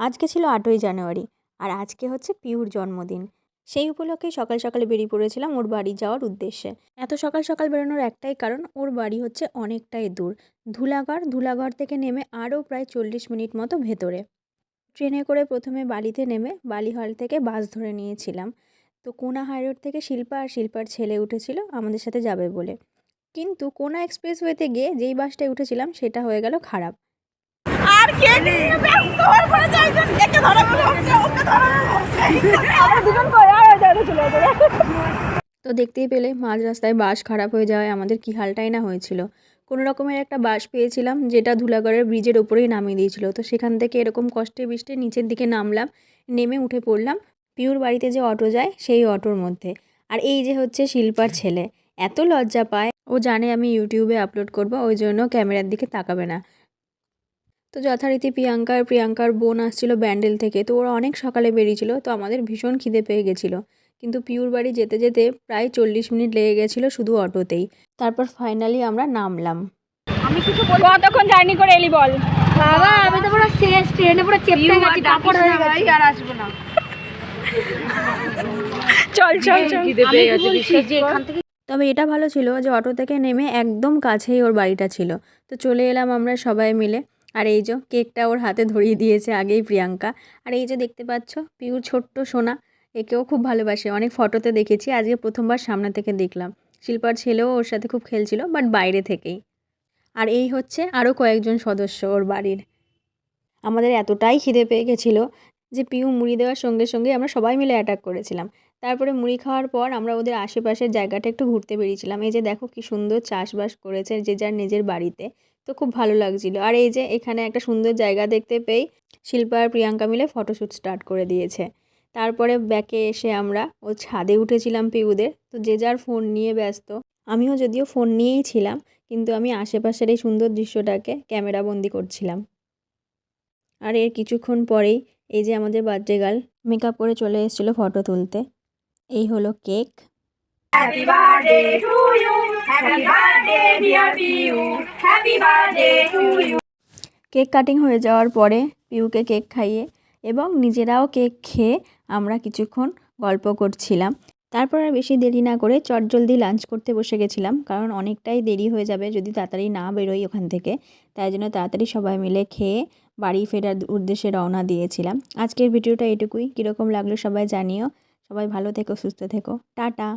আজকে ছিল 8ই জানুয়ারি আর আজকে হচ্ছে পিউর জন্মদিন। সেই উপলক্ষে সকাল সকালে বেরিয়ে পড়েছিলাম ওর বাড়ি যাওয়ার উদ্দেশ্যে। এত সকাল সকাল বেরোনোর একটাই কারণ, ওর বাড়ি হচ্ছে অনেকটাই দূর, ধুলাগড় থেকে নেমে আরও প্রায় 40 মিনিট মতো ভেতরে। ট্রেনে করে প্রথমে বালিতে নেমে বালিহল থেকে বাস ধরে নিয়েছিলাম। তো কোনা হাইরোড থেকে শিল্পা আর শিল্পার ছেলে উঠেছিল আমাদের সাথে যাবে বলে, কিন্তু কোনা এক্সপ্রেসওয়েতে গিয়ে যেই বাসটায় উঠেছিলাম সেটা হয়ে গেল খারাপ। আর কে নিয়ে ব্যস্ত হয়ে পড়েছে, একজন একে ধরে বলে ওকে ধরে আমরা দুজন করে আর চলে যাবে। তো দেখতেই পেলে মাঝ রাস্তায় বাস খারাপ হয়ে যাওয়ায় আমাদের কী হালটাই না হয়েছিল। কোনো রকমের একটা বাস পেয়েছিলাম যেটা ধুলাগড়ের ব্রিজের ওপরেই নামিয়ে দিয়েছিল। তো সেখান থেকে এরকম কষ্টে বৃষ্টে নিচের দিকে নামলাম, নেমে উঠে পড়লাম পিউর বাড়িতে যে অটো যায় সেই অটোর মধ্যে। আর এই যে হচ্ছে শিল্পার ছেলে, এত লজ্জা পায়, ও জানে আমি ইউটিউবে আপলোড করব, ওই জন্য ক্যামেরার দিকে তাকাবে না। তো যথারীতি প্রিয়াঙ্কার বোন আসছিল ব্যান্ডেল থেকে, তো ওরা অনেক সকালে বেরিয়েছিল, তো আমাদের ভীষণ খিদে পেয়ে গেছিলো। কিন্তু পিউর বাড়ি যেতে যেতে প্রায় 40 মিনিট লেগে গেছিলো শুধু অটোতেই। তারপর ফাইনালি আমরা নামলাম। আমি কিছু বলি, কতক্ষণ জার্নি করে এলি বল? বাবা আমি তো পুরো শেষ, ট্রেনে পুরো চেপে গেছি, কাপড় হয়ে গেছে আর আসবো না। চল খিদে পেয়ে গেছে বিশ্বাস যে এখান থেকে। তবে এটা ভালো ছিল যে অটো থেকে নেমে একদম কাছেই ওর বাড়িটা ছিল। তো চলে এলাম আমরা সবাই মিলে। আর এই যে কেকটা ওর হাতে ধরিয়ে দিয়েছে আগেই প্রিয়াঙ্কা। আর এই যে দেখতে পাচ্ছ পিউর ছোট্ট সোনা, একেও খুব ভালোবাসে, অনেক ফটোতে দেখেছি, আজকে প্রথমবার সামনে থেকে দেখলাম। শিল্পার ছেলেও ওর সাথে খুব খেলছিল, বাট বাইরে থেকেই। আর এই হচ্ছে আরও কয়েকজন সদস্য ওর বাড়ির। আমাদের এতটাই খিদে পেয়ে গেছিলো যে পিউ মুড়ি দেওয়ার সঙ্গে সঙ্গে আমরা সবাই মিলে অ্যাটাক করেছিলাম। তারপরে মুড়ি খাওয়ার পর আমরা ওদের আশেপাশের জায়গাটা একটু ঘুরতে বেরিয়েছিলাম। এই যে দেখো কি সুন্দর চাষবাস করেছে যে যার নিজের বাড়িতে, তো খুব ভালো লাগছিল। আর এই যে এখানে একটা সুন্দর জায়গা দেখতে পেয়ে শিল্পা আর প্রিয়াঙ্কা মিলে ফটোশ্যুট স্টার্ট করে দিয়েছে। তারপরে ব্যাকে এসে আমরা ও ছাদে উঠেছিলাম পিউদের, তো যে যার ফোন নিয়ে ব্যস্ত। আমিও যদিও ফোন নিয়েই ছিলাম, কিন্তু আমি আশেপাশের এই সুন্দর দৃশ্যটাকে ক্যামেরাবন্দি করছিলাম। আর এর কিছুক্ষণ পরেই এই যে আমাদের বার্থডে গার্ল মেকআপ করে চলে এসেছিলো ফটো তুলতে। এই হলো cake. Happy birthday to you, happy birthday dear Piu, happy birthday to you. Cake cutting হয়ে যাওয়ার পরে পিউকে কেক খাইয়ে এবং নিজেরাও কেক খেয়ে আমরা কিছুক্ষণ গল্প করছিলাম। তারপর আর বেশি দেরি না করে চটজলদি লাঞ্চ করতে বসে গেছিলাম, কারণ অনেকটাই দেরি হয়ে যাবে যদি তাড়াতাড়ি না বেরোই ওখান থেকে। তাই জন্য তাড়াতাড়ি সবাই মিলে খেয়ে বাড়ি ফেরার উদ্দেশ্যে রওনা দিয়েছিলাম। আজকের ভিডিওটা এটুকুই, কীরকম লাগলো সবাই জানিও। সবাই ভালো থেকো, সুস্থ থেকো, টাটা।